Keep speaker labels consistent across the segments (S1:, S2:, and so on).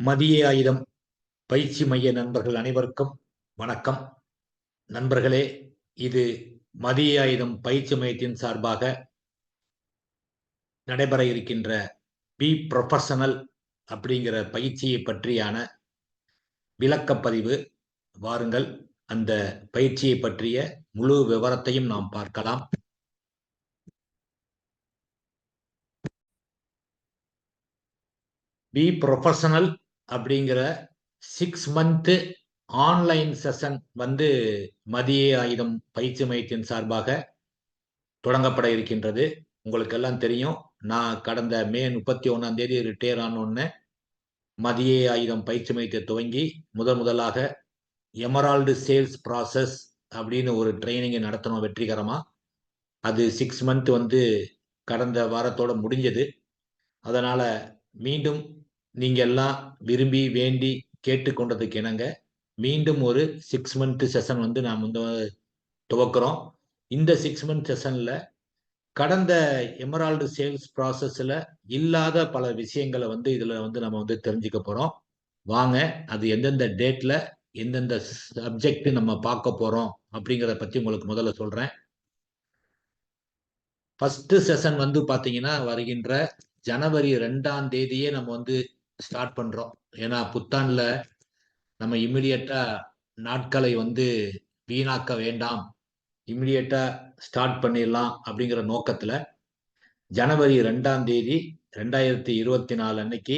S1: மதிய ஆயுதம் பயிற்சி மைய நண்பர்கள் அனைவருக்கும் வணக்கம். நண்பர்களே, இது மதிய ஆயுதம் பயிற்சி மையத்தின் சார்பாக நடைபெற இருக்கின்ற பி ப்ரொஃபஷனல் அப்படிங்கிற பயிற்சியை பற்றியான விளக்கப்பதிவு. வாருங்கள், அந்த பயிற்சியை பற்றிய முழு விவரத்தையும் நாம் பார்க்கலாம். பி ப்ரொஃபஷனல் அப்படிங்கிற 6 மந்த் ஆன்லைன் செஷன் மதிய ஆயுதம் பயிற்சி மையத்தின் சார்பாக தொடங்கப்பட இருக்கின்றது. உங்களுக்கு எல்லாம் தெரியும், நான் கடந்த மே 31ஆம் தேதி ரிட்டையர் ஆனோன்னு மதிய ஆயுதம் பயிற்சி மையத்தை துவங்கி முதலாக எமரால்டு சேல்ஸ் ப்ராசஸ் அப்படின்னு ஒரு ட்ரைனிங்கை நடத்தணும் வெற்றிகரமா. அது 6 மந்த் கடந்த வாரத்தோட முடிஞ்சது. அதனால மீண்டும் நீங்க எல்லாம் விரும்பி வேண்டி கேட்டுக்கொண்டதுக்கு இணங்க மீண்டும் ஒரு 6 மந்த் செஷன் நாம் துவக்கிறோம். இந்த 6 மந்த் செஷன்ல கடந்த எமரால்டு சேல்ஸ் ப்ராசஸ்ல இல்லாத பல விஷயங்களை இதுல நம்ம தெரிஞ்சுக்க போறோம். வாங்க, அது எந்தெந்த டேட்ல எந்தெந்த சப்ஜெக்ட் நம்ம பார்க்க போறோம் அப்படிங்கிறத பத்தி உங்களுக்கு முதல்ல சொல்றேன். ஃபர்ஸ்ட் செஷன் பாத்தீங்கன்னா வருகின்ற ஜனவரி 2ஆம் தேதியே நம்ம ஸ்டார்ட் பண்றோம். ஏன்னா புத்தாண்டுல நம்ம இமிடியட்டா நாட்களை வீணாக்க வேண்டாம், இமிடியட்டா ஸ்டார்ட் பண்ணிடலாம் அப்படிங்கிற நோக்கத்துல ஜனவரி 2ஆம் தேதி 2024 அன்னைக்கு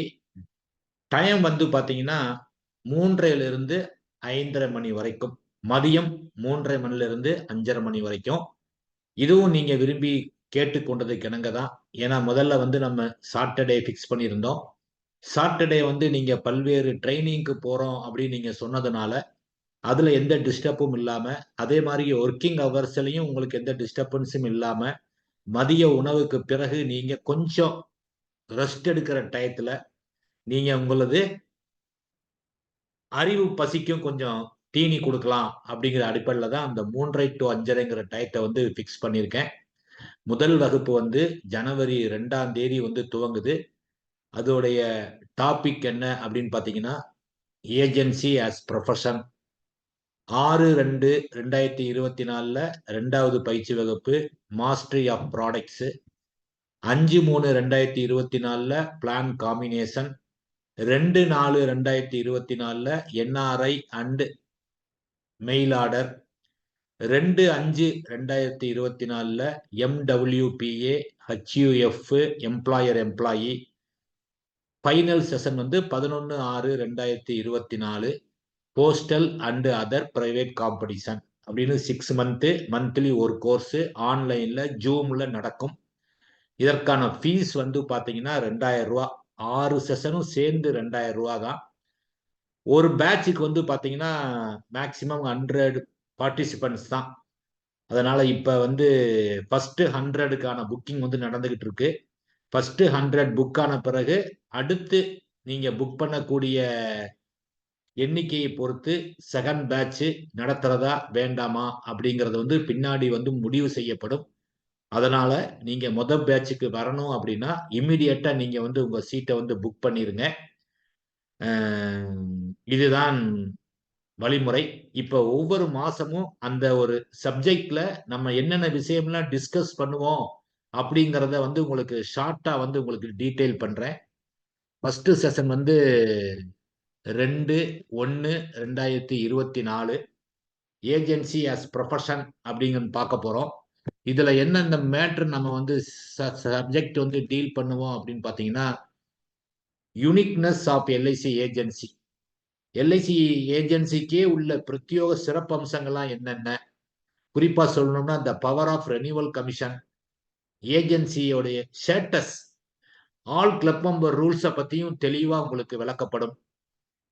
S1: டைம் பாத்தீங்கன்னா 3:30 5:30 மணி வரைக்கும், மதியம் 3:30 மணிலிருந்து 5:30 மணி வரைக்கும். இதுவும் நீங்க விரும்பி கேட்டுக்கொண்டதுக்கு இணங்க தான். ஏன்னா முதல்ல நம்ம சாட்டர்டே ஃபிக்ஸ் பண்ணியிருந்தோம். சாட்டர்டே நீங்க பல்வேறு ட்ரைனிங்க்கு போறோம் அப்படின்னு நீங்க சொன்னதுனால அதுல எந்த டிஸ்டர்பும் இல்லாம, அதே மாதிரி ஒர்க்கிங் ஹவர்ஸ்லயும் உங்களுக்கு எந்த டிஸ்டர்பன்ஸும் இல்லாம, மதிய உணவுக்கு பிறகு நீங்க கொஞ்சம் ரெஸ்ட் எடுக்கிற டயத்துல நீங்க உங்களது அறிவு பசிக்கும் கொஞ்சம் தீனி கொடுக்கலாம் அப்படிங்கிற அடிப்படையில தான் அந்த 3:30 to 5:30 டயத்தை ஃபிக்ஸ் பண்ணியிருக்கேன். முதல் வகுப்பு ஜனவரி 2ஆம் தேதி துவங்குது. அதோடைய டாபிக் என்ன அப்படின்னு பாத்தீங்கன்னா, ஏஜென்சி ஆஸ் ப்ரொஃபஷன். 6/2/2024 2வது பயிற்சி வகுப்பு mastery of products. 5/3/2024 plan combination. 2/4/2024 NRI and mail order. 2/5/2024 MWPA HUF employer employee. Final session 11/6/2024 postal and other private competition அப்படின்னு 6 மந்த் மந்த்லி ஒரு கோர்ஸ் ஆன்லைன்ல ஜூம்ல நடக்கும். இதற்கான ஃபீஸ் பாத்தீங்கன்னா 2000 ரூபா. 6 செஷனும் சேர்ந்து 2000 ரூபா தான். ஒரு பேட்சுக்கு பாத்தீங்கன்னா மேக்சிமம் 100 பார்ட்டிசிபென்ட்ஸ் தான். அதனால இப்ப ஃபர்ஸ்ட் 100க்கான புக்கிங் நடந்துகிட்டு இருக்கு. ஃபர்ஸ்ட் 100 புக் ஆன பிறகு அடுத்து நீங்க புக் பண்ணக்கூடிய எண்ணிக்கையை பொறுத்து செகண்ட் பேட்ச் நடத்துறதா வேண்டாமா அப்படிங்கறது பின்னாடி முடிவு செய்யப்படும். அதனால நீங்க முதல் பேட்சுக்கு வரணும் அப்படின்னா இமிடியட்டா நீங்க உங்க சீட்டை புக் பண்ணிருங்க. இதுதான் வழிமுறை. இப்ப ஒவ்வொரு மாசமும் அந்த ஒரு சப்ஜெக்ட்ல நம்ம என்னென்ன விஷயம்லாம் டிஸ்கஸ் பண்ணுவோம் அப்படிங்கறத உங்களுக்கு ஷார்ட்டா உங்களுக்கு டீடைல் பண்றேன். First session 2/1/2024 agency as profession அப்படிங்கன்னு பார்க்க போறோம். இதுல என்னென்ன மேட்ரு நம்ம சப்ஜெக்ட் டீல் பண்ணுவோம் அப்படின்னு பாத்தீங்கன்னா, uniqueness of LIC agency. LIC ஏஜென்சிக்கே உள்ள பிரத்யோக சிறப்பம்சங்கள்லாம் என்னென்ன, குறிப்பா சொல்லணும்னா இந்த பவர் ஆஃப் ரெனியூவல் கமிஷன், ஏஜென்சியோடைய ஸ்டேட்டஸ், ஆல் கிளப் மெம்பர் ரூல்ஸை பத்தியும் தெளிவா உங்களுக்கு விளக்கப்படும்.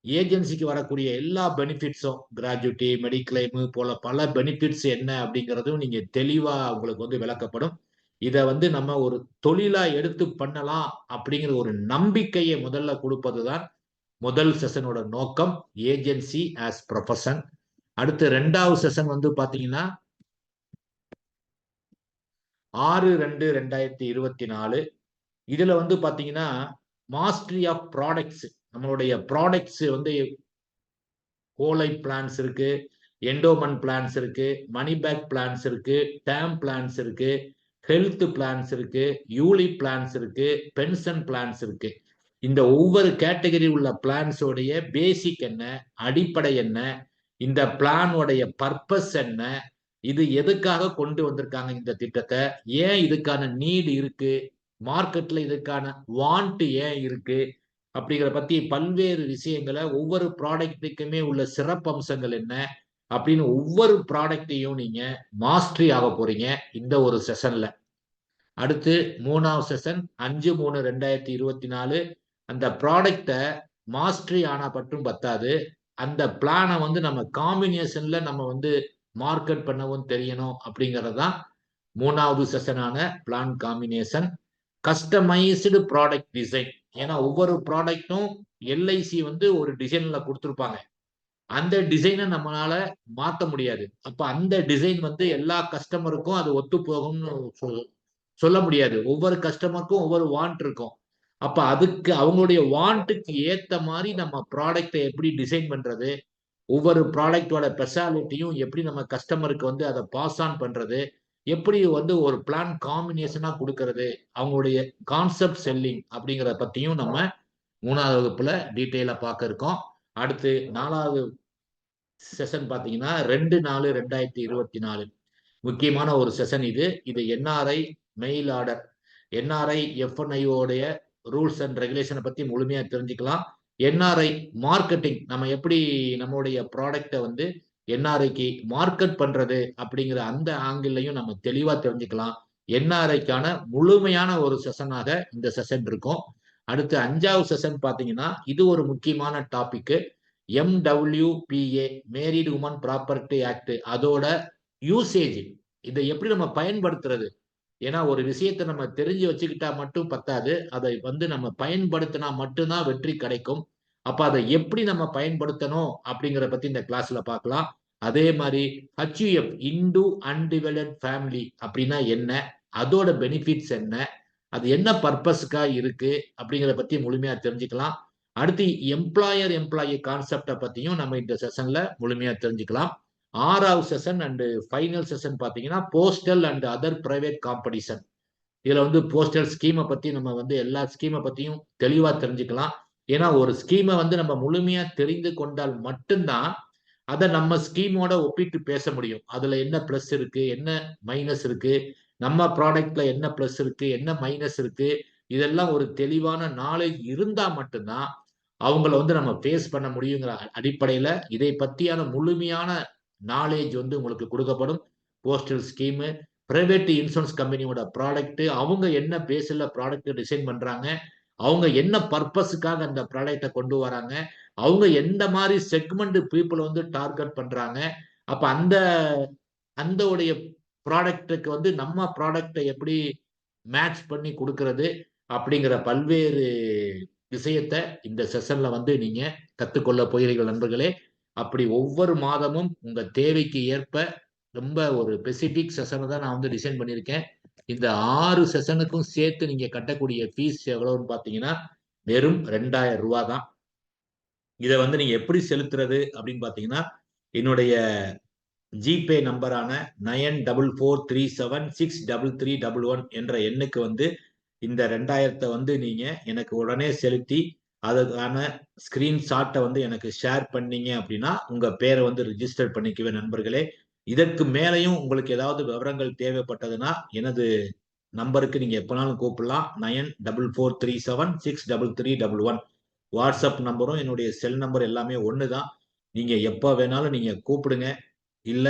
S1: ஏஜென்சிக்கு வரக்கூடிய எல்லா பெனிஃபிட்ஸும், கிராஜுவிட்டி, மெடிக்ளைம் போல பல பெனிஃபிட்ஸ் என்ன அப்படிங்கிறதும் நீங்க தெளிவா உங்களுக்கு விளக்கப்படும். இதை நம்ம ஒரு தொழிலா எடுத்து பண்ணலாம் அப்படிங்கிற ஒரு நம்பிக்கையை முதல்ல கொடுப்பதுதான் முதல் செஷனோட நோக்கம், ஏஜென்சி ஆஸ் ப்ரொஃபஷன். அடுத்து 2வது செஷன் பாத்தீங்கன்னா 6/2/2024. இதுல பாத்தீங்கன்னா மாஸ்டரி ஆஃப் ப்ராடக்ட்ஸ் நம்மளுடைய ப்ராடக்ட்ஸ் வந்து கோலை பிளான்ஸ் இருக்கு, என்டோமென்ட் பிளான்ஸ் இருக்கு, மணி பேக் பிளான்ஸ் இருக்கு, டேம் பிளான்ஸ் இருக்கு, ஹெல்த் பிளான்ஸ் இருக்கு, யூலி பிளான்ஸ் இருக்கு, பென்ஷன் பிளான்ஸ் இருக்கு. இந்த ஒவ்வொரு கேட்டகரி உள்ள பிளான்ஸோடைய பேசிக் என்ன, அடிப்படை என்ன, இந்த பிளான் உடைய பர்பஸ் என்ன, இது எதுக்காக கொண்டு வந்திருக்காங்க இந்த திட்டத்தை, ஏன் இதுக்கான நீடு இருக்கு, மார்க்கெட்ல இதுக்கான வாண்ட் ஏன் இருக்கு அப்படிங்கிற பத்தி பல்வேறு விஷயங்களை ஒவ்வொரு ப்ராடக்ட்டுக்குமே உள்ள சிறப்பம்சங்கள் என்ன அப்படின்னு ஒவ்வொரு ப்ராடக்டையும் நீங்க மாஸ்டரி ஆக போறீங்க இந்த ஒரு செஷன்ல. அடுத்து 3வது செஷன் 5/3/2024. அந்த ப்ராடக்டை மாஸ்டரி ஆனா மட்டும் பத்தாது, அந்த பிளானை வந்து நம்ம காம்பினேஷன்ல நம்ம வந்து மார்க்கெட் பண்ணவும் தெரியணும் அப்படிங்கிறது தான் 3வது செஷனான plan combination. Customised product design. ஏன்னா ஒவ்வொரு ப்ராடக்ட்டும் எல்ஐசி வந்து ஒரு டிசைன்ல கொடுத்துருப்பாங்க. அந்த டிசைனை நம்மளால மாற்ற முடியாது. அப்ப அந்த டிசைன் வந்து எல்லா கஸ்டமருக்கும் அது ஒத்து போகும்னு சொல்ல முடியாது. ஒவ்வொரு கஸ்டமருக்கும் ஒவ்வொரு வாண்ட் இருக்கும். அப்ப அதுக்கு அவங்களுடைய வாண்ட்டுக்கு ஏத்த மாதிரி நம்ம ப்ராடக்ட்டை எப்படி டிசைன் பண்றது, ஒவ்வொரு ப்ராடக்டோட ஸ்பெஷாலிட்டியும் எப்படி நம்ம கஸ்டமருக்கு வந்து அதை பாஸ் ஆன் பண்றது, எப்படி வந்து ஒரு பிளான் காம்பினேஷனா கொடுக்கறது, அவங்களுடைய கான்செப்ட் செல்லிங் அப்படிங்கிறத பத்தியும் நம்ம 3வது வகுப்புல டீட்டெயிலா பார்க்க இருக்கோம். அடுத்து 4வது செஷன் பாத்தீங்கன்னா 2/4/2024. முக்கியமான ஒரு செஷன் இது. இது என்ஆர்ஐ மெயில் ஆர்டர், என்ஆர்ஐ எஃப்என்ஐஓடைய ரூல்ஸ் அண்ட் ரெகுலேஷனை பத்தி முழுமையா தெரிஞ்சுக்கலாம். என்ஆர்ஐ மார்க்கெட்டிங், நம்ம எப்படி நம்மளுடைய ப்ராடக்டை வந்து என்ஆர்ஐக்கு மார்க்கெட் பண்றது அப்படிங்கிற அந்த ஆங்கிள்லையும் நம்ம தெளிவா தெரிஞ்சுக்கலாம். என்ஆர்ஐக்கான முழுமையான ஒரு செஷனாக இந்த செஷன் இருக்கும். அடுத்து 5வது செஷன் பாத்தீங்கன்னா இது ஒரு முக்கியமான topic. MWPA married women property act, அதோட யூசேஜ், இதை எப்படி நம்ம பயன்படுத்துறது. ஏன்னா ஒரு விஷயத்தை நம்ம தெரிஞ்சு வச்சுக்கிட்டா மட்டும் பத்தாது, அதை வந்து நம்ம பயன்படுத்தினா மட்டும்தான் வெற்றி கிடைக்கும். அப்ப அதை எப்படி நம்ம பயன்படுத்தணும் அப்படிங்கிற பத்தி இந்த கிளாஸ்ல பார்க்கலாம். அதே மாதிரி HUF இந்து அன்டிவைடட் ஃபேமிலி அப்படின்னா என்ன, அதோட பெனிஃபிட்ஸ் என்ன, அது என்ன பர்பஸ்க்காக இருக்கு அப்படிங்கிறத பத்தி முழுமையா தெரிஞ்சுக்கலாம். அடுத்து எம்ப்ளாயர் எம்ப்ளாயி கான்செப்டை பத்தியும் நம்ம இந்த செஷன்ல முழுமையா தெரிஞ்சுக்கலாம். 6வது செஷன் அண்ட் ஃபைனல் செஷன் பாத்தீங்கன்னா postal and other private competition. இதுல வந்து போஸ்டல் ஸ்கீமை பத்தி நம்ம வந்து எல்லா ஸ்கீமை பத்தியும் தெளிவா தெரிஞ்சுக்கலாம். ஏன்னா ஒரு ஸ்கீமை வந்து நம்ம முழுமையா தெரிந்து கொண்டால் மட்டும்தான் அதை நம்ம ஸ்கீமோட ஒப்பிட்டு பேச முடியும். அதுல என்ன பிளஸ் இருக்கு, என்ன மைனஸ் இருக்கு, நம்ம ப்ராடக்ட்ல என்ன பிளஸ் இருக்கு, என்ன மைனஸ் இருக்கு, இதெல்லாம் ஒரு தெளிவான நாலேஜ் இருந்தா மட்டும்தான் அவங்கள வந்து நம்ம ஃபேஸ் பண்ண முடியுங்கிற அடிப்படையில இதை பத்தியான முழுமையான நாலேஜ் வந்து உங்களுக்கு கொடுக்கப்படும். போஸ்டல் ஸ்கீமு, பிரைவேட் இன்சூரன்ஸ் கம்பெனியோட ப்ராடக்ட், அவங்க என்ன பேஸ்ல ப்ராடக்ட் டிசைன் பண்றாங்க, அவங்க என்ன பர்பஸுக்காக அந்த ப்ராடக்டை கொண்டு வராங்க, அவங்க எந்த மாதிரி செக்மெண்ட் பீப்புள் வந்து டார்கெட் பண்றாங்க, அப்ப அந்த அந்த உடைய ப்ராடக்ட்டுக்கு வந்து நம்ம ப்ராடக்டை எப்படி மேட்ச் பண்ணி கொடுக்கறது அப்படிங்கிற பல்வேறு விஷயத்த இந்த செஷன்ல வந்து நீங்க கத்துக்கொள்ள போகிறீர்கள் நண்பர்களே. அப்படி ஒவ்வொரு மாதமும் உங்க தேவைக்கு ஏற்ப ரொம்ப ஒரு ஸ்பெசிபிக் செஷனை தான் நான் வந்து டிசைன் பண்ணியிருக்கேன். இந்த 6 செஷனுக்கும் சேர்த்து நீங்க கட்டக்கூடிய ஃபீஸ் எவ்வளவுன்னு பாத்தீங்கன்னா வெறும் 2000 ரூபாய் தான். இதை வந்து நீங்க எப்படி செலுத்துறது அப்படின்னு பாத்தீங்கன்னா என்னுடைய ஜிபே நம்பரான 9443763311 என்ற எண்ணுக்கு வந்து இந்த 2000 வந்து நீங்க எனக்கு உடனே செலுத்தி அதுக்கான ஸ்கிரீன்ஷாட்டை வந்து எனக்கு ஷேர் பண்ணீங்க அப்படின்னா உங்க பேரை வந்து ரிஜிஸ்டர் பண்ணிக்குவேன் நண்பர்களே. இதற்கு மேலையும் உங்களுக்கு ஏதாவது விவரங்கள் தேவைப்பட்டதுன்னா எனது நம்பருக்கு நீங்க எப்பனாலும் கூப்பிடலாம். 9443763311. வாட்ஸ்அப் நம்பரும் என்னுடைய செல் நம்பர் எல்லாமே ஒண்ணுதான். நீங்க எப்ப வேணாலும் நீங்க கூப்பிடுங்க, இல்ல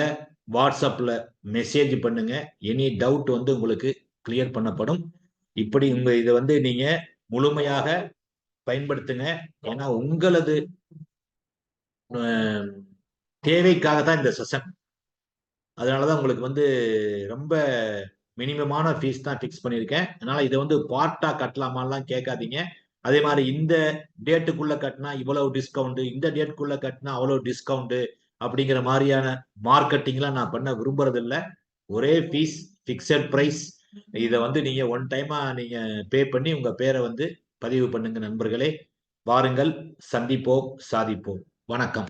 S1: வாட்ஸ்அப்ல மெசேஜ் பண்ணுங்க. எனி டவுட் வந்து உங்களுக்கு கிளியர் பண்ணப்படும். இப்படி உங்க இதை வந்து நீங்க முழுமையாக பயன்படுத்துங்க. ஏன்னா உங்களது தேவைக்காக தான் இந்த செஷன். அதனாலதான் உங்களுக்கு வந்து ரொம்ப மினிமமான ஃபீஸ் தான் ஃபிக்ஸ் பண்ணியிருக்கேன். அதனால இதை வந்து பார்ட்டா கட்டலாமான்லாம் கேட்காதீங்க. அதே மாதிரி இந்த டேட்டுக்குள்ள கட்டினா இவ்வளவு டிஸ்கவுண்ட், இந்த டேட்டுக்குள்ள கட்டினா அவ்வளவு டிஸ்கவுண்ட் அப்படிங்கிற மாதிரியான மார்க்கெட்டிங்லாம் நான் பண்ண விரும்புறது இல்லை. ஒரே ஃபீஸ், பிக்சட் பிரைஸ். இதை வந்து நீங்க ஒன் டைமா நீங்க பே பண்ணி உங்க பேரை வந்து பதிவு பண்ணுங்க நண்பர்களே. வாருங்கள், சந்திப்போம், சாதிப்போம். வணக்கம்.